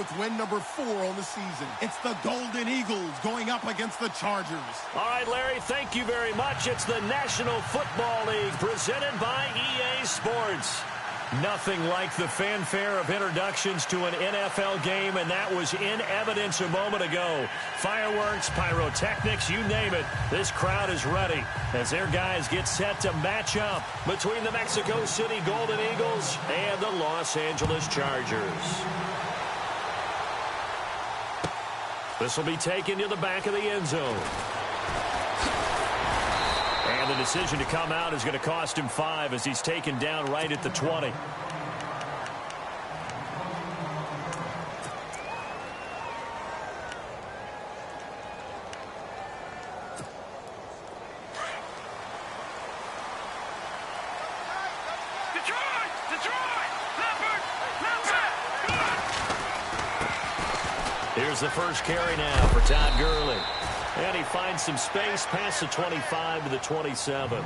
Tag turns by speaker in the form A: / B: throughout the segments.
A: with win number 4 on the season. It's the Golden Eagles going up against the Chargers.
B: All right, Larry, thank you very much. It's the National Football League presented by EA Sports. Nothing like the fanfare of introductions to an NFL game, and that was in evidence a moment ago. Fireworks, pyrotechnics, you name it. This crowd is ready as their guys get set to match up between the Mexico City Golden Eagles and the Los Angeles Chargers. This will be taken to the back of the end zone. And the decision to come out is going to cost him 5 as he's taken down right at the 20. Here's the first carry now for Todd Gurley. And he finds some space past the 25 to the 27.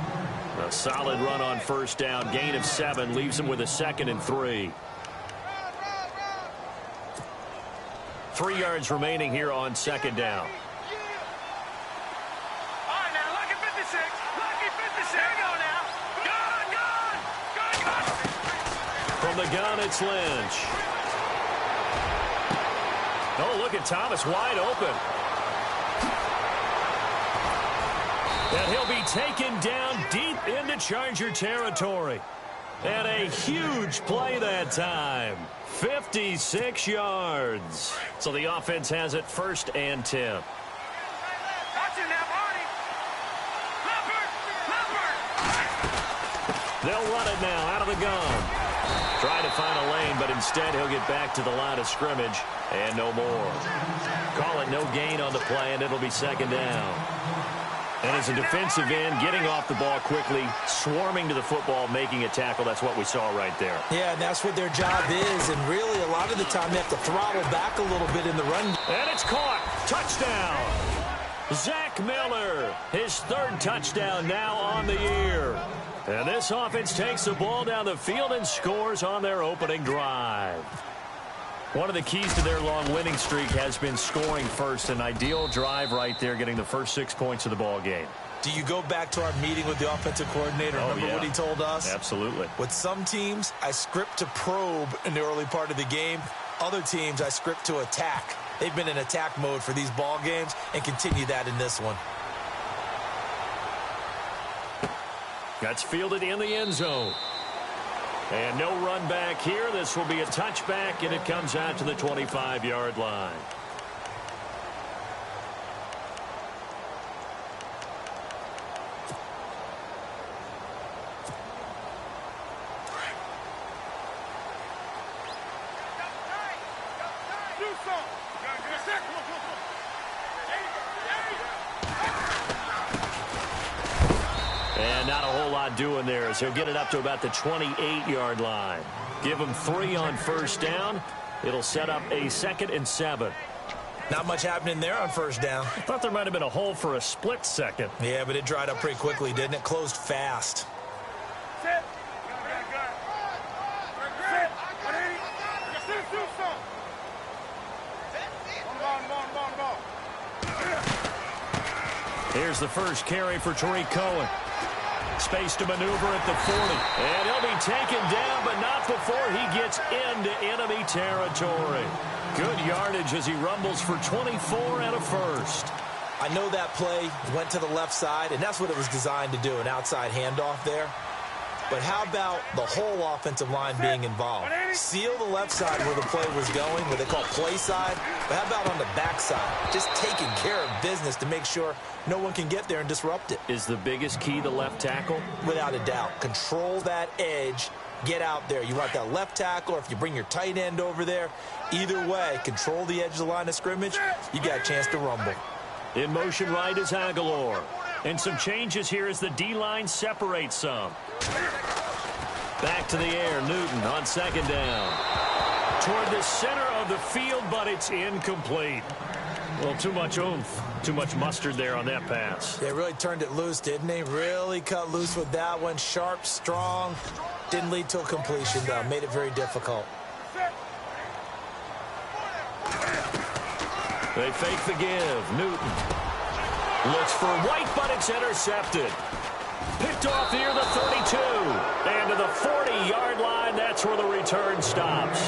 B: A solid run on first down. Gain of 7 leaves him with a 2nd and 3. 3 yards remaining here on 2nd down.
C: All right, now, lucky 56. Lucky 56. Here we go now. Gun.
B: From the gun, it's Lynch. Oh, look at Thomas wide open. And he'll be taken down deep into Charger territory. And a huge play that time. 56 yards. So the offense has it 1st and 10. They'll run it now out of the gun. Try to find a lane, but instead he'll get back to the line of scrimmage. And no more. Call it no gain on the play, and it'll be 2nd down. And as a defensive end, getting off the ball quickly, swarming to the football, making a tackle, that's what we saw right there.
D: Yeah, and that's what their job is. And really, a lot of the time, they have to throttle back a little bit in the run.
B: And it's caught. Touchdown. Zach Miller, his 3rd touchdown now on the year. And this offense takes the ball down the field and scores on their opening drive. One of the keys to their long winning streak has been scoring first. An ideal drive right there, getting the first 6 points of the ball game.
D: Do you go back to our meeting with the offensive coordinator? Remember what he told us?
B: Absolutely.
D: With some teams, I script to probe in the early part of the game. Other teams, I script to attack. They've been in attack mode for these ball games and continue that in this one.
B: That's fielded in the end zone. And no run back here. This will be a touchback, and it comes out to the 25-yard line. And not a whole lot doing there as he'll get it up to about the 28-yard line. Give him 3 on first down. It'll set up a 2nd and 7.
D: Not much happening there on first down.
B: I thought there might have been a hole for a split second.
D: Yeah, but it dried up pretty quickly, didn't it? Closed fast.
B: Here's the first carry for Tariq Cohen. Space to maneuver at the 40. And he'll be taken down, but not before he gets into enemy territory. Good yardage as he rumbles for 24 and a first.
D: I know that play went to the left side, and that's what it was designed to do, an outside handoff there. But how about the whole offensive line being involved? Seal the left side where the play was going, what they call play side. But how about on the back side? Just taking care of business to make sure no one can get there and disrupt it.
B: Is the biggest key the left tackle?
D: Without a doubt. Control that edge. Get out there. You want that left tackle, or if you bring your tight end over there, either way, control the edge of the line of scrimmage, you got a chance to rumble.
B: In motion right is Aguilar. And some changes here as the D-line separates some. Back to the air, Newton on 2nd down. Toward the center of the field, but it's incomplete. Well, too much oomph, too much mustard there on that pass.
D: They really turned it loose, didn't they? Really cut loose with that one. Sharp, strong. Didn't lead to a completion, though. Made it very difficult.
B: They fake the give. Newton looks for White, but it's intercepted. Picked off near the 32. And to the 40-yard line, that's where the return stops.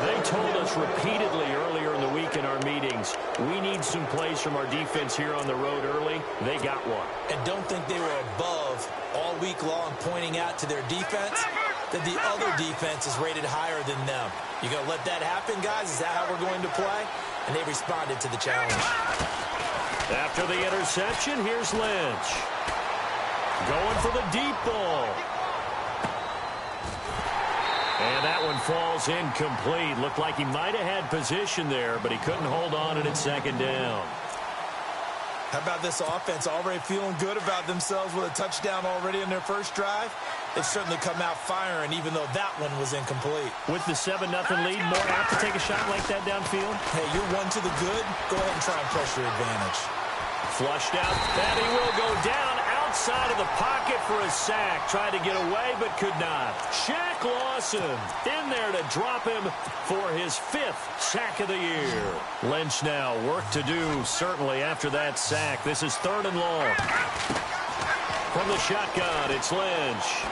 B: They told us repeatedly earlier in the week in our meetings, we need some plays from our defense here on the road early. They got one.
D: And don't think they were above all week long pointing out to their defense that the other defense is rated higher than them. You going to let that happen, guys? Is that how we're going to play? And they responded to the challenge.
B: After the interception, here's Lynch. Going for the deep ball. And that one falls incomplete. Looked like he might have had position there, but he couldn't hold on and it's second down.
D: How about this offense already feeling good about themselves with a touchdown already in their first drive? They've certainly come out firing, even though that one was incomplete.
B: With the 7-0 lead, more apt to take a shot like that downfield?
D: Hey, you're one to the good. Go ahead and try and press your advantage.
B: Flushed out, and he will go down outside of the pocket for a sack. Tried to get away, but could not. Shaq Lawson in there to drop him for his 5th sack of the year. Lynch now, work to do, certainly, after that sack. This is 3rd and long. From the shotgun, it's Lynch.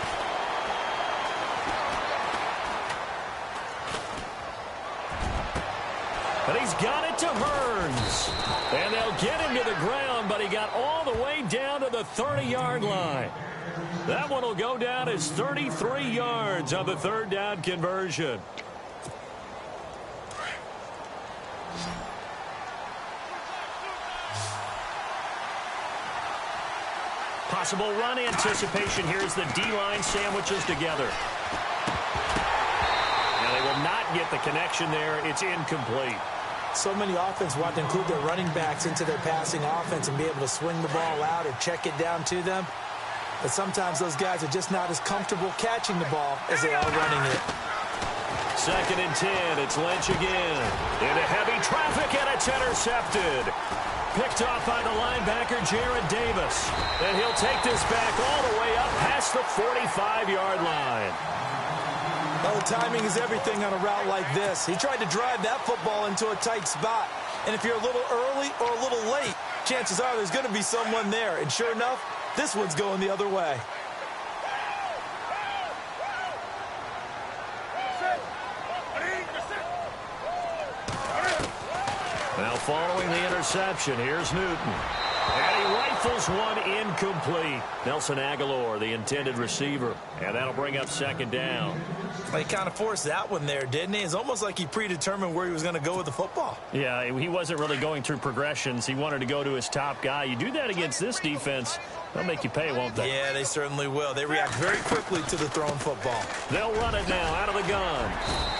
B: And he's got it to Hearns. And they'll get him to the ground, but he got all the way down to the 30-yard line. That one will go down as 33 yards on the 3rd down conversion. Possible run anticipation. Here's the D-line sandwiches together. Now they will not get the connection there. It's incomplete.
D: So many offenses want to include their running backs into their passing offense and be able to swing the ball out or check it down to them. But sometimes those guys are just not as comfortable catching the ball as they are running it.
B: 2nd and 10. It's Lynch again. Into heavy traffic, and it's intercepted. Picked off by the linebacker, Jared Davis. And he'll take this back all the way up past the 45-yard line.
D: Well, timing is everything on a route like this. He tried to drive that football into a tight spot. And if you're a little early or a little late, chances are there's going to be someone there. And sure enough, this one's going the other way.
B: Now following the interception, here's Newton. And he rifles one incomplete. Nelson Aguilar, the intended receiver. And that'll bring up 2nd down.
D: He kind of forced that one there, didn't he? It's almost like he predetermined where he was going to go with the football.
B: Yeah, he wasn't really going through progressions. He wanted to go to his top guy. You do that against this defense, they'll make you pay, won't they?
D: Yeah, they certainly will. They react very quickly to the thrown football.
B: They'll run it now out of the gun.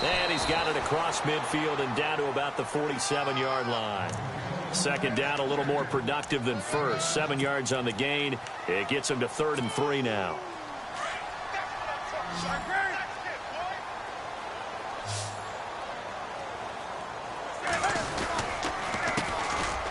B: And he's got it across midfield and down to about the 47-yard line. 2nd down, a little more productive than first. 7 yards on the gain. It gets him to 3rd and 3 now.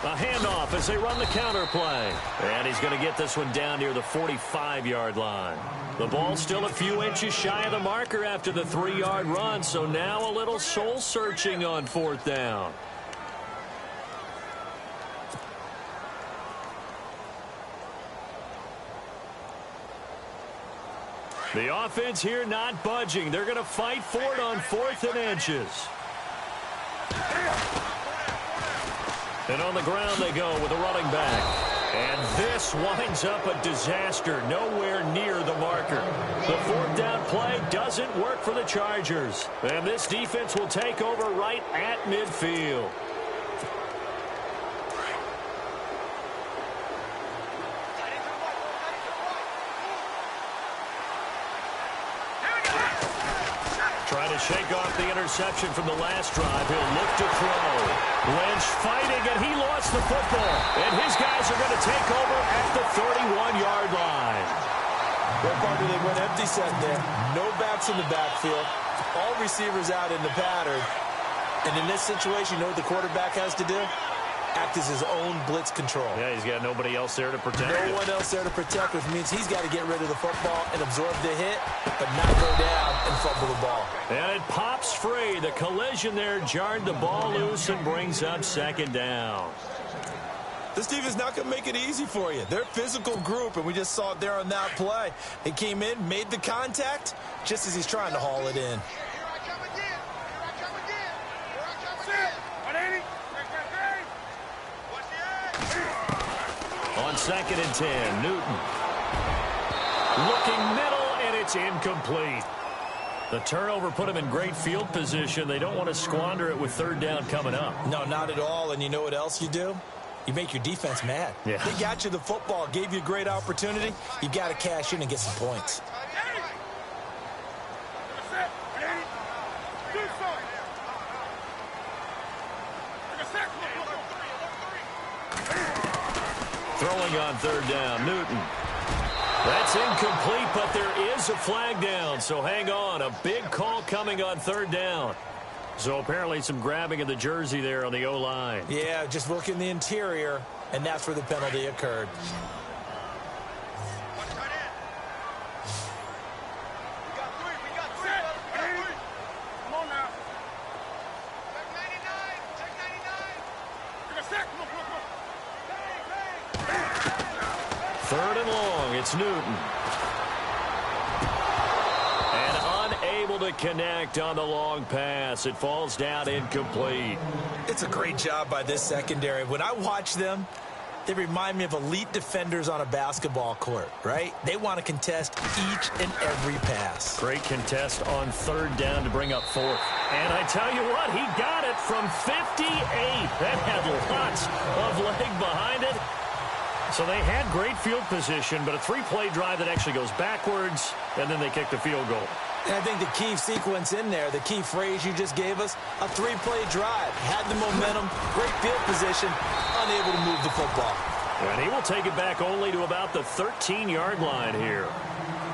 B: A handoff as they run the counter play. And he's going to get this one down near the 45-yard line. The ball's still a few inches shy of the marker after the 3-yard run, so now a little soul-searching on 4th down. The offense here not budging. They're going to fight for it on 4th and inches. And on the ground they go with a running back. And this winds up a disaster, nowhere near the marker. The 4th down play doesn't work for the Chargers. And this defense will take over right at midfield. Trying to shake off the interception from the last drive. He'll look to throw. Lynch fighting, and he lost the football. And his guys are going to take over at the 31-yard line.
D: Well, Parker, they went empty set there. No backs in the backfield. All receivers out in the pattern. And in this situation, you know what the quarterback has to do? Act as his own blitz control.
B: Yeah, he's got nobody else there to protect him.
D: No one else there to protect, which means he's got to get rid of the football and absorb the hit, but not go down and fumble the ball.
B: And it pops free. The collision there jarred the ball loose and brings up second down.
D: This team is not going to make it easy for you. They're a physical group, and we just saw it there on that play. He came in, made the contact, just as he's trying to haul it in.
B: On 2nd and 10, Newton. Looking middle, and it's incomplete. The turnover put him in great field position. They don't want to squander it with 3rd down coming up.
D: No, not at all. And you know what else you do? You make your defense mad.
B: Yeah.
D: They got you the football, gave you a great opportunity. You got to cash in and get some points.
B: Throwing on 3rd down, Newton. That's incomplete, but there is a flag down, so hang on. A big call coming on 3rd down. So apparently some grabbing of the jersey there on the O-line.
D: Yeah, just look in the interior, and that's where the penalty occurred.
C: Come on now. Check 99.
B: 3rd and long, it's Newton. Unable to connect on the long pass. It falls down incomplete.
D: It's a great job by this secondary. When I watch them, they remind me of elite defenders on a basketball court, right? They want to contest each and every pass.
B: Great contest on 3rd down to bring up 4th. And I tell you what, he got it from 58. That had lots of leg behind it. So they had great field position, but a 3-play drive that actually goes backwards, and then they kicked a field goal.
D: And I think the key sequence in there, the key phrase you just gave us, a 3-play drive. Had the momentum, great field position, unable to move the football.
B: And he will take it back only to about the 13-yard line here.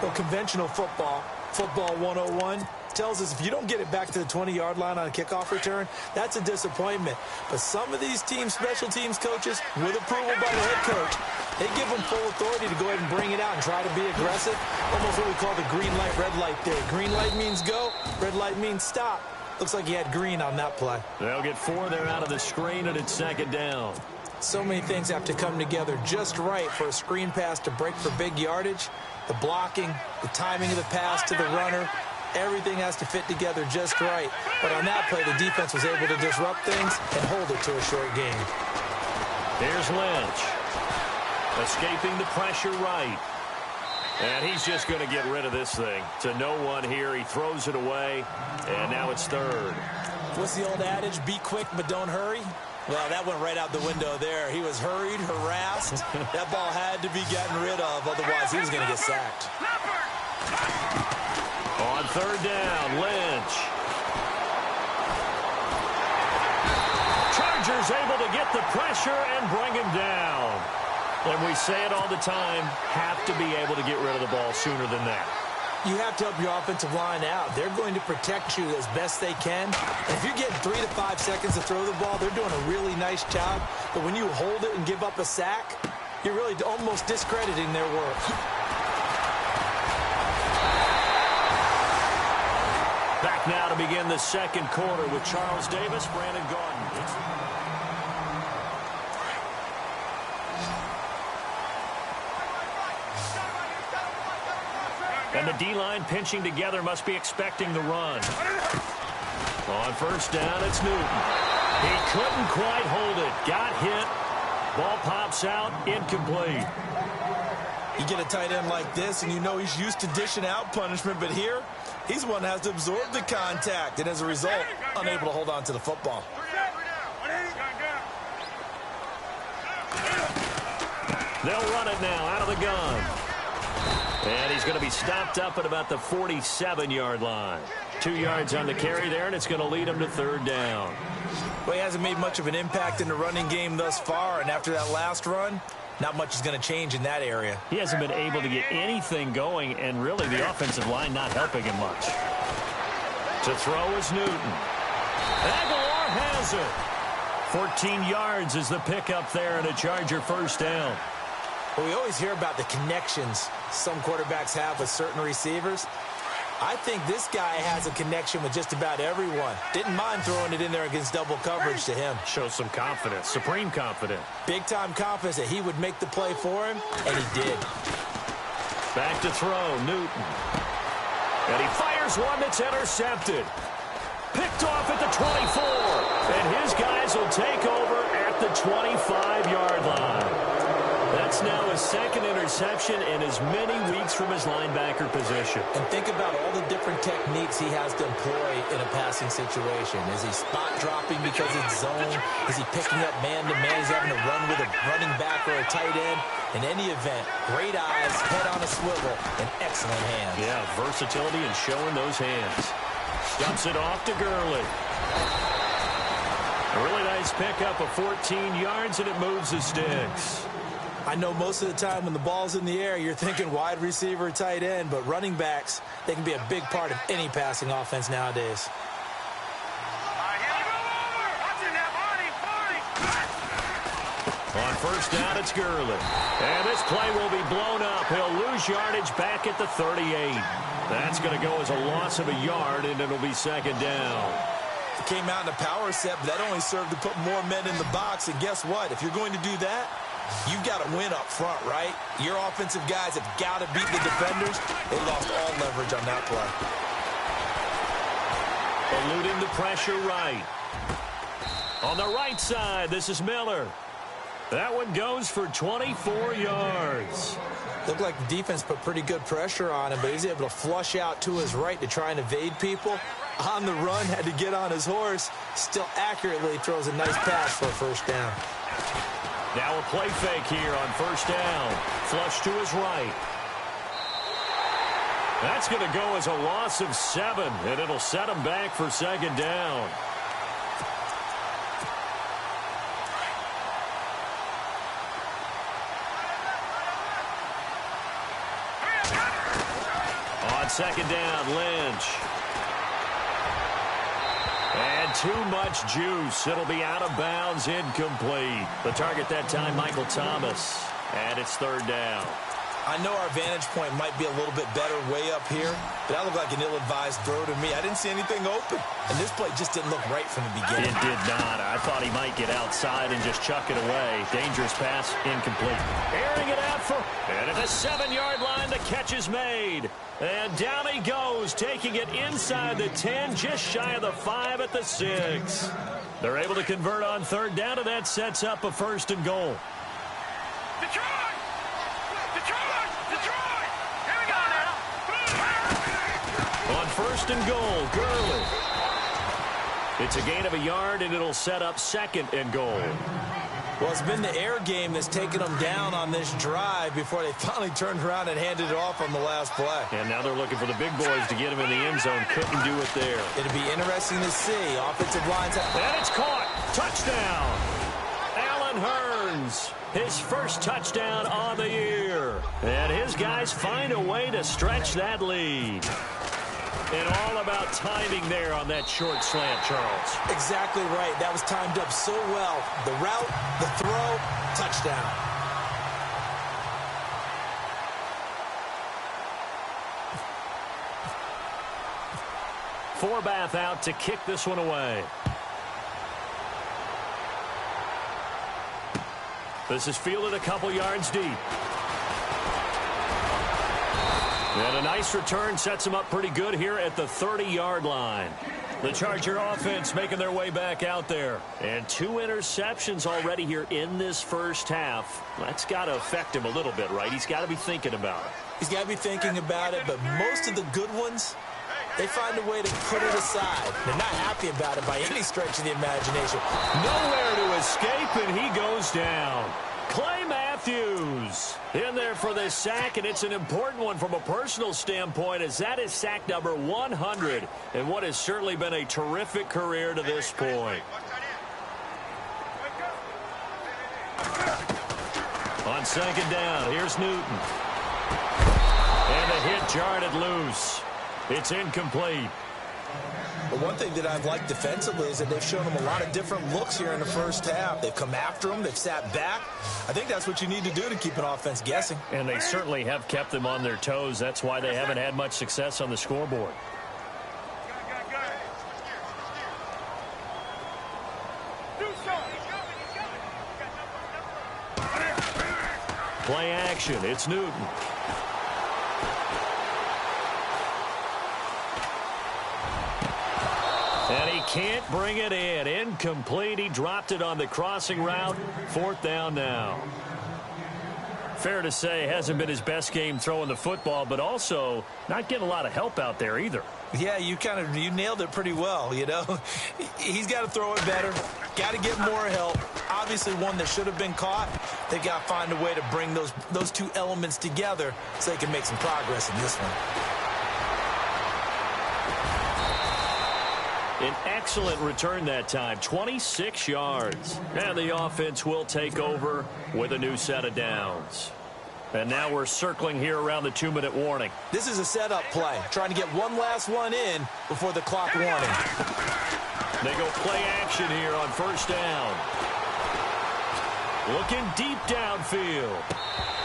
D: Well, conventional football 101, tells us if you don't get it back to the 20-yard line on a kickoff return, that's a disappointment. But some of these teams, special teams coaches, with approval by the head coach, they give them full authority to go ahead and bring it out and try to be aggressive. Almost what we call the green light, red light theory. Green light means go, red light means stop. Looks like he had green on that play.
B: They'll get 4 there out of the screen, and it's 2nd down.
D: So many things have to come together just right for a screen pass to break for big yardage. The blocking, the timing of the pass to the runner, everything has to fit together just right. But on that play, the defense was able to disrupt things and hold it to a short game.
B: Here's Lynch. Escaping the pressure right. And he's just going to get rid of this thing. To no one here. He throws it away. And now it's 3rd.
D: What's the old adage? Be quick, but don't hurry. Well, that went right out the window there. He was hurried, harassed. That ball had to be gotten rid of. Otherwise, he was going to get sacked.
B: On 3rd down, Lynch. Chargers able to get the pressure and bring him down. And we say it all the time, have to be able to get rid of the ball sooner than that.
D: You have to help your offensive line out. They're going to protect you as best they can. And if you get 3 to 5 seconds to throw the ball, they're doing a really nice job. But when you hold it and give up a sack, you're really almost discrediting their work.
B: Back now to begin the 2nd quarter with Charles Davis, Brandon Gordon. And the D-line pinching together, must be expecting the run. On 1st down, it's Newton. He couldn't quite hold it. Got hit. Ball pops out. Incomplete.
D: You get a tight end like this, and you know he's used to dishing out punishment, but here, he's the one that has to absorb the contact, and as a result, unable to hold on to the football.
B: They'll run it now out of the gun. And he's going to be stopped up at about the 47-yard line. 2 yards on the carry there, and it's going to lead him to 3rd down.
D: Well, he hasn't made much of an impact in the running game thus far, and after that last run, not much is going to change in that area.
B: He hasn't been able to get anything going, and really the offensive line not helping him much. To throw is Newton. Aguilar has it. 14 yards is the pickup there, and a Charger 1st down.
D: Well, we always hear about the connections some quarterbacks have with certain receivers. I think this guy has a connection with just about everyone. Didn't mind throwing it in there against double coverage to him.
B: Shows some confidence, supreme confidence.
D: Big-time confidence that he would make the play for him, and he did.
B: Back to throw, Newton. And he fires one that's intercepted. Picked off at the 24. And his guys will take over at the 25-yard line. That's now his second interception in as many weeks from his linebacker position.
D: And think about all the different techniques he has to employ in a passing situation. Is he spot dropping because it's zone? Is he picking up man-to-man? Is he having to run with a running back or a tight end? In any event, great eyes, head on a swivel, and excellent hands.
B: Yeah, versatility and showing those hands. Dumps it off to Gurley. A really nice pickup of 14 yards, and it moves the sticks.
D: I know most of the time when the ball's in the air, you're thinking wide receiver, tight end, but running backs, they can be a big part of any passing offense nowadays.
B: On first down, it's Gurley. And this play will be blown up. He'll lose yardage back at the 38. That's going to go as a loss of a yard, and it'll be second down.
D: It came out in a power set, but that only served to put more men in the box. And guess what? If you're going to do that, you've got to win up front, right? Your offensive guys have got to beat the defenders. They lost all leverage on that play.
B: Eluding the pressure right. On the right side, this is Miller. That one goes for 24 yards.
D: Looked like the defense put pretty good pressure on him, but he's able to flush out to his right to try and evade people. On the run, had to get on his horse. Still accurately throws a nice pass for a first down.
B: Now a play fake here on first down. Flush to his right. That's going to go as a loss of 7, and it'll set him back for second down. On second down, Lynch. And too much juice. It'll be out of bounds, incomplete. The target that time, Michael Thomas. And it's third down.
D: I know our vantage point might be a little bit better way up here, but that looked like an ill-advised throw to me. I didn't see anything open, and this play just didn't look right from the beginning.
B: It did not. I thought he might get outside and just chuck it away. Dangerous pass, incomplete. Airing it out for, and at the 7-yard line, the catch is made. And down he goes, taking it inside the 10, just shy of the 5 at the 6. They're able to convert on third down, and that sets up a first and goal.
C: Detroit! Here we go now.
B: On first and goal, Gurley. It's a gain of a yard, and it'll set up second and goal.
D: Well, it's been the air game that's taken them down on this drive before they finally turned around and handed it off on the last play.
B: And now they're looking for the big boys to get him in the end zone. Couldn't do it there.
D: It'll be interesting to see. Offensive lines.
B: And it's caught. Touchdown. Allen Hurns. His first touchdown on the year. And his guys find a way to stretch that lead. And all about timing there on that short slant, Charles.
D: Exactly right. That was timed up so well. The route, the throw, touchdown.
B: Forbath out to kick this one away. This is fielded a couple yards deep. And a nice return sets them up pretty good here at the 30-yard line. The Charger offense making their way back out there. And 2 interceptions already here in this first half. That's got to affect him a little bit, right? He's got to be thinking about it.
D: He's got to be thinking about it, but most of the good ones, they find a way to put it aside. They're not happy about it by any stretch of the imagination.
B: Nowhere to escape, and he goes down. Clay Matthews in there for this sack, and it's an important one from a personal standpoint, as that is sack number 100 and what has certainly been a terrific career to this point. On second down, here's Newton. And the hit jarred it loose. It's incomplete.
D: But one thing that I've liked defensively is that they've shown them a lot of different looks here in the first half. They've come after them. They've sat back. I think that's what you need to do to keep an offense guessing.
B: And they certainly have kept them on their toes. That's why they haven't had much success on the scoreboard. Play action. It's Newton. And he can't bring it in. Incomplete. He dropped it on the crossing route. 4th down now. Fair to say, hasn't been his best game throwing the football, but also not getting a lot of help out there either.
D: Yeah, you nailed it pretty well, you know. He's got to throw it better. Got to get more help. Obviously one that should have been caught. They got to find a way to bring those two elements together so they can make some progress in this one.
B: An excellent return that time, 26 yards. And the offense will take over with a new set of downs. And now we're circling here around the 2-minute warning.
D: This is a setup play, trying to get one last one in before the clock warning.
B: They go play action here on 1st down. Looking deep downfield.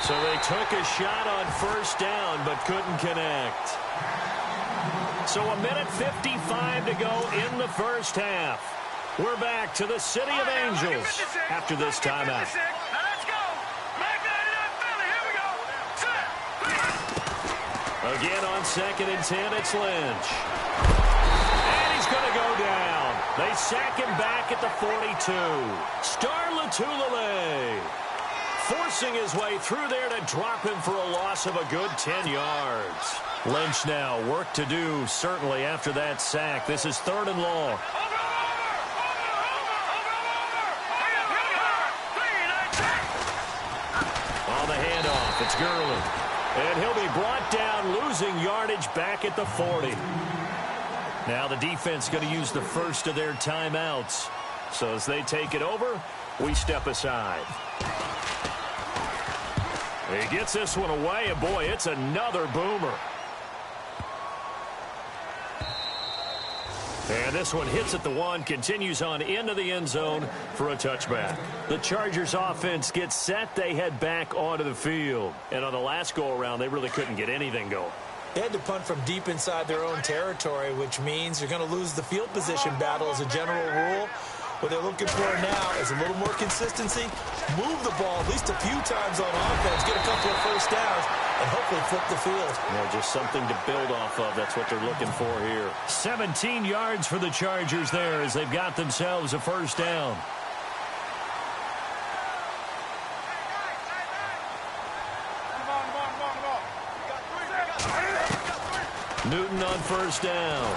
B: So they took a shot on 1st down but couldn't connect. So 1:55 to go in the first half. We're back to the City of Angels after this timeout.
C: Let's go. Make that up, Philly. Here we go. Set.
B: Again on 2nd and 10, it's Lynch. And he's going to go down. They sack him back at the 42. Star Lotulelei forcing his way through there to drop him for a loss of a good 10 yards. Lynch now, work to do, certainly, after that sack. This is 3rd and long. On the handoff, it's Gurley. And he'll be brought down, losing yardage back at the 40. Now the defense going to use the first of their timeouts. So as they take it over, we step aside. He gets this one away, and boy, it's another boomer. And this one hits at the 1, continues on into the end zone for a touchback. The Chargers offense gets set. They head back onto the field. And on the last go-around, they really couldn't get anything going.
D: They had to punt from deep inside their own territory, which means you're going to lose the field position battle as a general rule. What they're looking for now is a little more consistency, move the ball at least a few times on offense, get a couple of first downs, and hopefully flip the field.
B: Yeah, just something to build off of. That's what they're looking for here. 17 yards for the Chargers there as they've got themselves a first down. Newton on first down.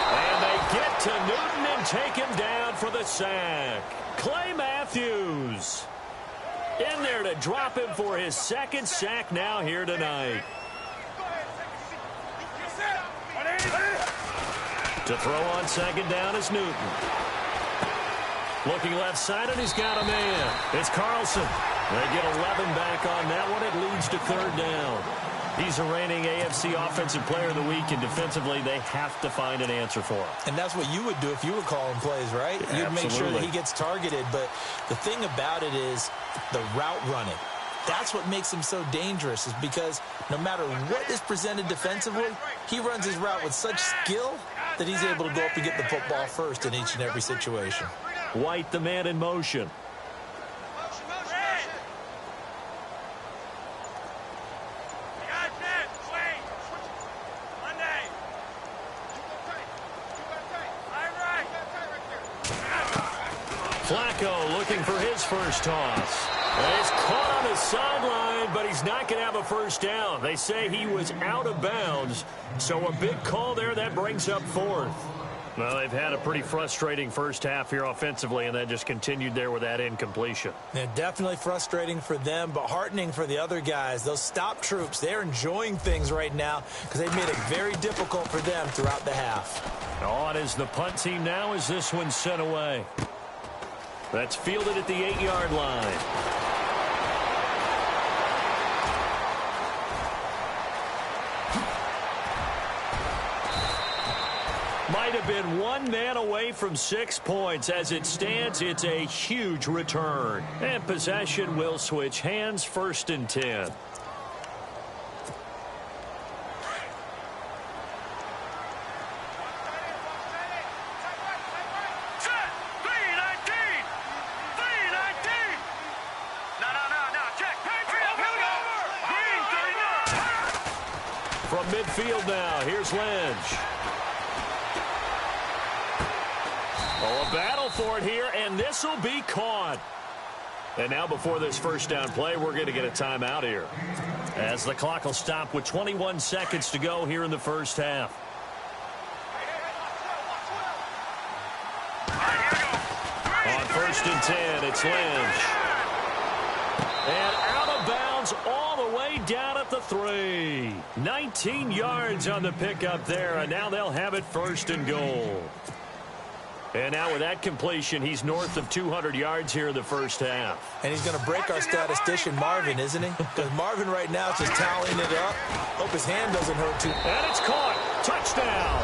B: And they get to Newton and take him down for the sack. Clay Matthews in there to drop him for his 2nd sack now here tonight. To throw on 2nd down is Newton. Looking left side, and he's got a man. It's Carlson. They get 11 back on that one. It leads to 3rd down. He's the reigning AFC Offensive Player of the Week, and defensively, they have to find an answer for him.
D: And that's what you would do if you were calling plays, right?
B: Yeah,
D: you'd make sure that he gets targeted. But the thing about it is the route running. That's what makes him so dangerous, is because no matter what is presented defensively, he runs his route with such skill that he's able to go up and get the football first in each and every situation.
B: White, the man in motion. Flacco looking for his first toss. And it's caught on the sideline, but he's not going to have a first down. They say he was out of bounds, so a big call there. That brings up 4th. Well, they've had a pretty frustrating first half here offensively, and that just continued there with that incompletion.
D: Yeah, definitely frustrating for them, but heartening for the other guys. Those stop troops, they're enjoying things right now because they've made it very difficult for them throughout the half.
B: On is the punt team now as this one's sent away. That's fielded at the 8-yard line. have been one man away from 6 points. As it stands, it's a huge return. And possession will switch hands, 1st and 10. From midfield now, here's Lynch. Oh, a battle for it here, and this will be caught. And now before this first down play, we're going to get a timeout here, as the clock will stop with 21 seconds to go here in the first half. On 1st and 10, it's Lynch. And out of bounds all the way down at the 3. 19 yards on the pickup there, and now they'll have it 1st and goal. And now with that completion, he's north of 200 yards here in the first half.
D: And he's going to break our statistician Marvin, isn't he? Because Marvin right now is just tallying it up. Hope his hand doesn't hurt too.
B: And it's caught. Touchdown.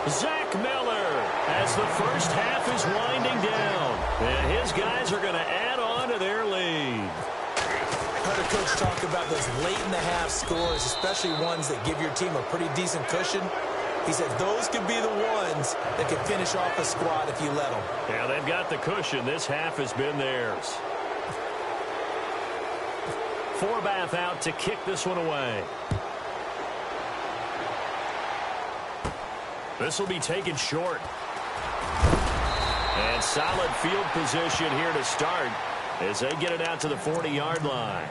B: Zach Miller, as the first half is winding down. And his guys are going to add on to their lead.
D: Heard a coach talk about those late-in-the-half scores, especially ones that give your team a pretty decent cushion. He said those could be the ones that can finish off a squad if you let them.
B: Yeah, they've got the cushion. This half has been theirs. Forbath out to kick this one away. This will be taken short. And solid field position here to start as they get it out to the 40-yard line.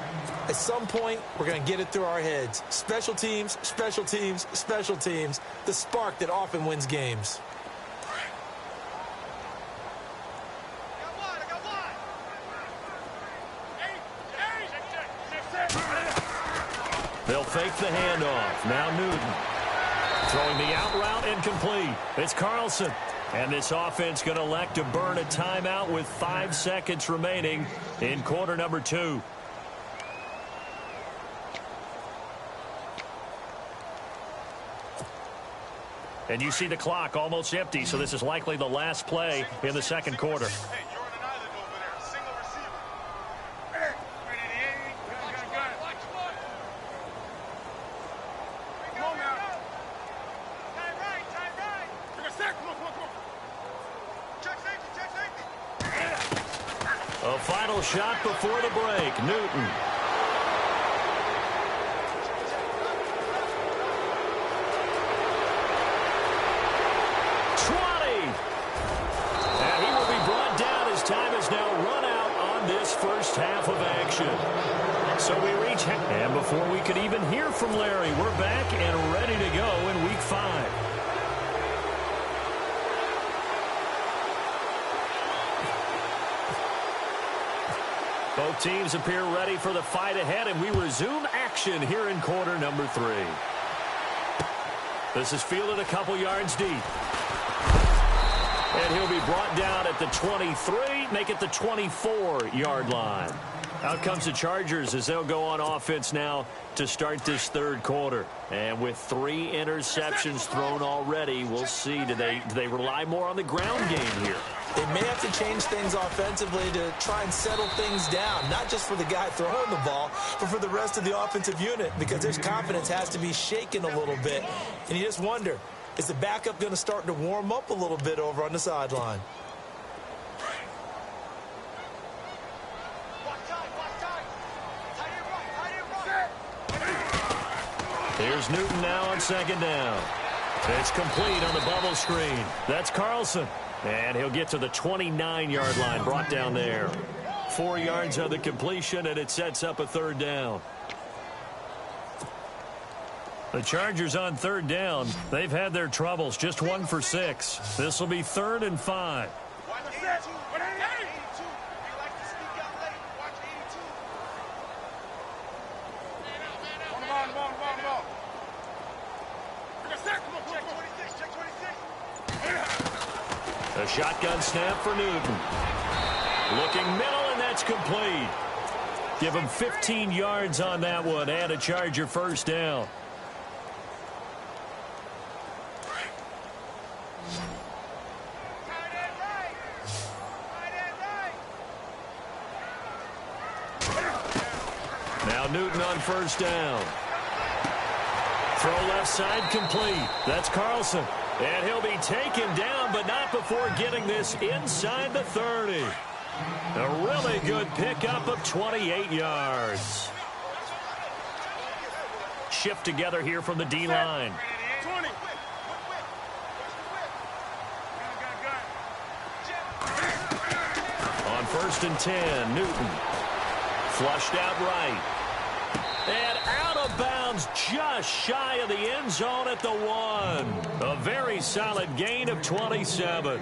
D: At some point, we're going to get it through our heads. Special teams, special teams, special teams. The spark that often wins games.
B: They'll fake the handoff. Now Newton. Throwing the out route incomplete. It's Carlson. And this offense going to elect to burn a timeout with 5 seconds remaining in quarter number 2. And you see the clock almost empty, so this is likely the last play in the second quarter. A final shot before the break. Newton. Time is now run out on this first half of action. So we reach, and before we could even hear from Larry, we're back and ready to go in week 5. Both teams appear ready for the fight ahead, and we resume action here in quarter number 3. This is fielded a couple yards deep. And he'll be brought down at the 23, make it the 24-yard line. Out comes the Chargers as they'll go on offense now to start this third quarter. And with 3 interceptions thrown already, we'll see. Do they rely more on the ground game here?
D: They may have to change things offensively to try and settle things down, not just for the guy throwing the ball, but for the rest of the offensive unit, because their confidence has to be shaken a little bit. And you just wonder, is the backup going to start to warm up a little bit over on the sideline?
B: Here's Newton now on second down. It's complete on the bubble screen. That's Carlson. And he'll get to the 29-yard line, brought down there. 4 yards on the completion, and it sets up a third down. The Chargers on third down. They've had their troubles, just 1 for 6. This will be 3rd and 5. A shotgun snap for Newton. Looking middle, and that's complete. Give him 15 yards on that one, and a Charger first down. Now Newton on first down. Throw left side complete. That's Carlson. And he'll be taken down, but not before getting this inside the 30. A really good pickup of 28 yards. Shift together here from the D-line. On first and 10, Newton. Flushed out right. And out of bounds just shy of the end zone at the 1. A very solid gain of 27.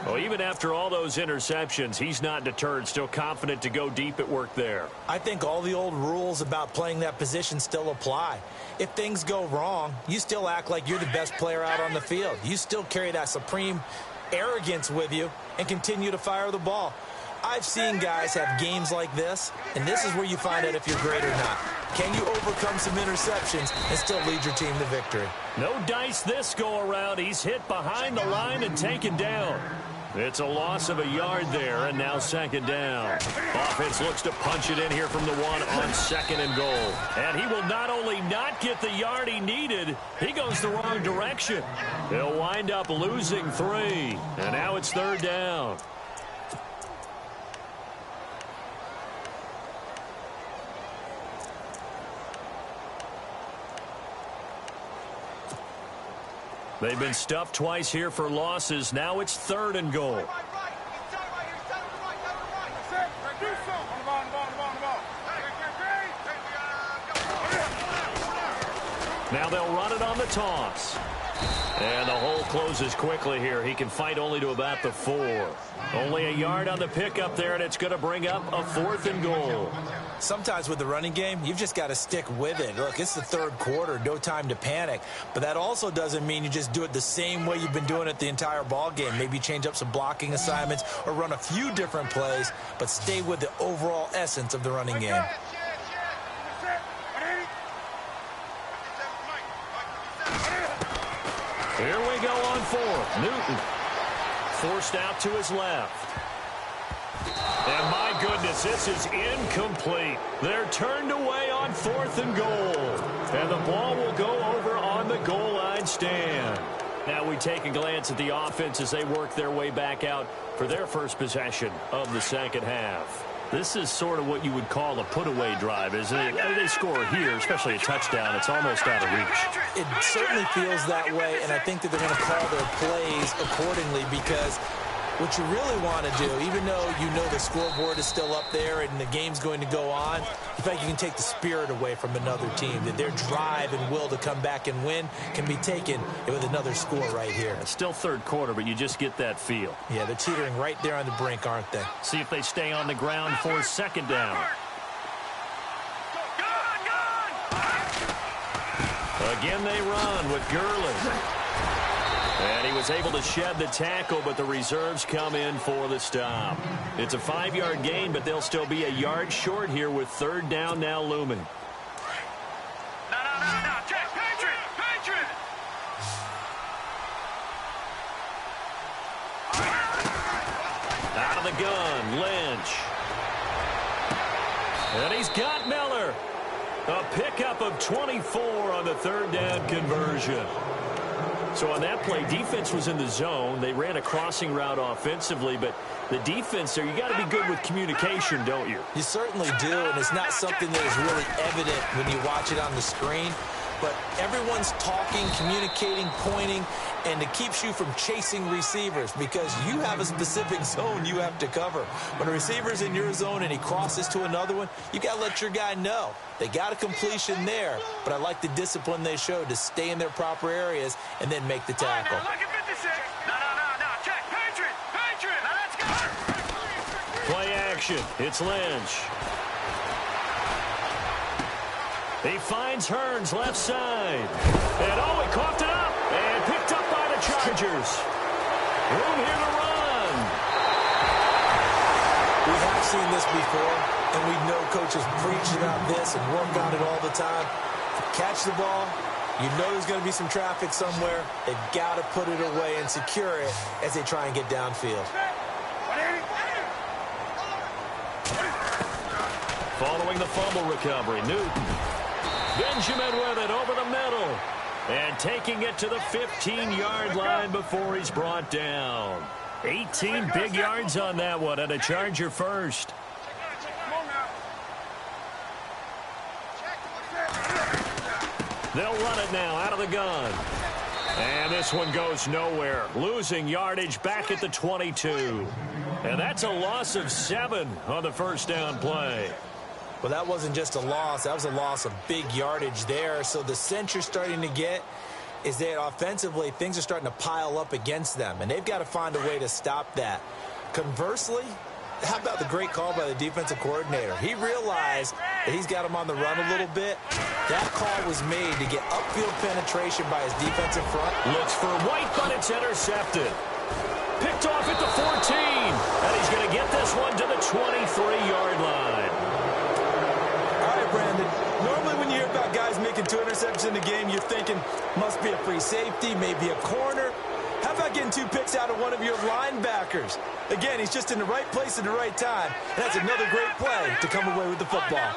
B: Well, even after all those interceptions, he's not deterred, still confident to go deep at work there.
D: I think all the old rules about playing that position still apply. If things go wrong, you still act like you're the best player out on the field. You still carry that supreme arrogance with you and continue to fire the ball. I've seen guys have games like this, and this is where you find out if you're great or not. Can you overcome some interceptions and still lead your team to victory?
B: No dice this go-around. He's hit behind the line and taken down. It's a loss of a yard there, and now second down. Offense looks to punch it in here from the 1 on second and goal. And he will not only not get the yard he needed, he goes the wrong direction. He'll wind up losing 3, and now it's third down. They've been stuffed twice here for losses. Now it's third and goal. Now they'll run it on the toss. And the hole closes quickly here. He can fight only to about the 4. Only a yard on the pickup there, and it's going to bring up a 4th and goal.
D: Sometimes with the running game, you've just got to stick with it. Look, it's the third quarter, no time to panic. But that also doesn't mean you just do it the same way you've been doing it the entire ball game. Maybe change up some blocking assignments or run a few different plays, but stay with the overall essence of the running game.
B: Here we go on 4th. Newton forced out to his left. And my goodness, this is incomplete. They're turned away on 4th and goal. And the ball will go over on the goal line stand. Now we take a glance at the offense as they work their way back out for their first possession of the second half. This is sort of what you would call a put-away drive, isn't it? They score here, especially a touchdown. It's almost out of reach.
D: It certainly feels that way, and I think that they're going to call their plays accordingly because what you really want to do, even though you know the scoreboard is still up there and the game's going to go on, in fact, you can take the spirit away from another team. That their drive and will to come back and win can be taken with another score right here.
B: It's still third quarter, but you just get that feel.
D: Yeah, they're teetering right there on the brink, aren't they?
B: See if they stay on the ground for second down. Again, they run with Gurley. And he was able to shed the tackle, but the reserves come in for the stop. It's a 5-yard gain, but they'll still be a yard short here with third down now looming.
C: No, check, Patriot!
B: Out of the gun, Lynch. And he's got Miller. A pickup of 24 on the third down conversion. So on that play, defense was in the zone. They ran a crossing route offensively, but the defense there, you got to be good with communication, don't you?
D: You certainly do, and it's not something that is really evident when you watch it on the screen. But everyone's talking, communicating, pointing, and it keeps you from chasing receivers because you have a specific zone you have to cover. When a receiver's in your zone and he crosses to another one, you got to let your guy know. They got a completion there, but I like the discipline they showed to stay in their proper areas and then make the tackle.
C: Check, Patriot! Now let's go!
B: Play action. It's Lynch. He finds Hearns left side. And he coughed it up and picked up by the Chargers. Room here to run.
D: We have seen this before, and we know coaches preach about this and work on it all the time. Catch the ball. You know there's going to be some traffic somewhere. They've got to put it away and secure it as they try and get downfield.
B: Following the fumble recovery, Newton. Benjamin with it over the middle. And taking it to the 15-yard line before he's brought down. 18 big yards on that one, and a Charger first. They'll run it now out of the gun. And this one goes nowhere. Losing yardage back at the 22. And that's a loss of 7 on the first down play.
D: Well, that wasn't just a loss. That was a loss of big yardage there. So the sense you're starting to get is that offensively things are starting to pile up against them, and they've got to find a way to stop that. Conversely, how about the great call by the defensive coordinator? He realized that he's got him on the run a little bit. That call was made to get upfield penetration by his defensive front.
B: Looks for White, but it's intercepted. Picked off at the 14, and he's going to get this one to the 23-yard line.
E: All right, Brandon. Normally when you hear about guys making 2 interceptions in the game, you're thinking must be a free safety, maybe a corner. How about getting 2 picks out of one of your linebackers? Again, he's just in the right place at the right time. And that's another great play to come away with the football.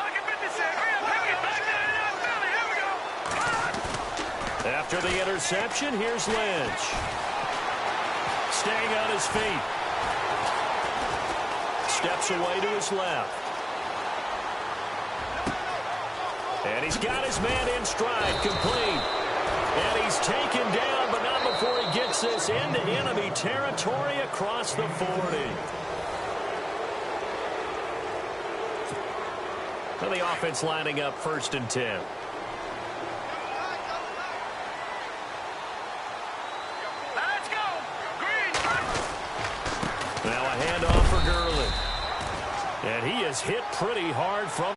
B: After the interception, here's Lynch. Staying on his feet. Steps away to his left. And he's got his man in stride, complete. And he's taken down, but not before he gets this into enemy territory across the 40. And the offense lining up 1st and 10.
C: Let's go. Green.
B: Now a handoff for Gurley. And he is hit pretty hard from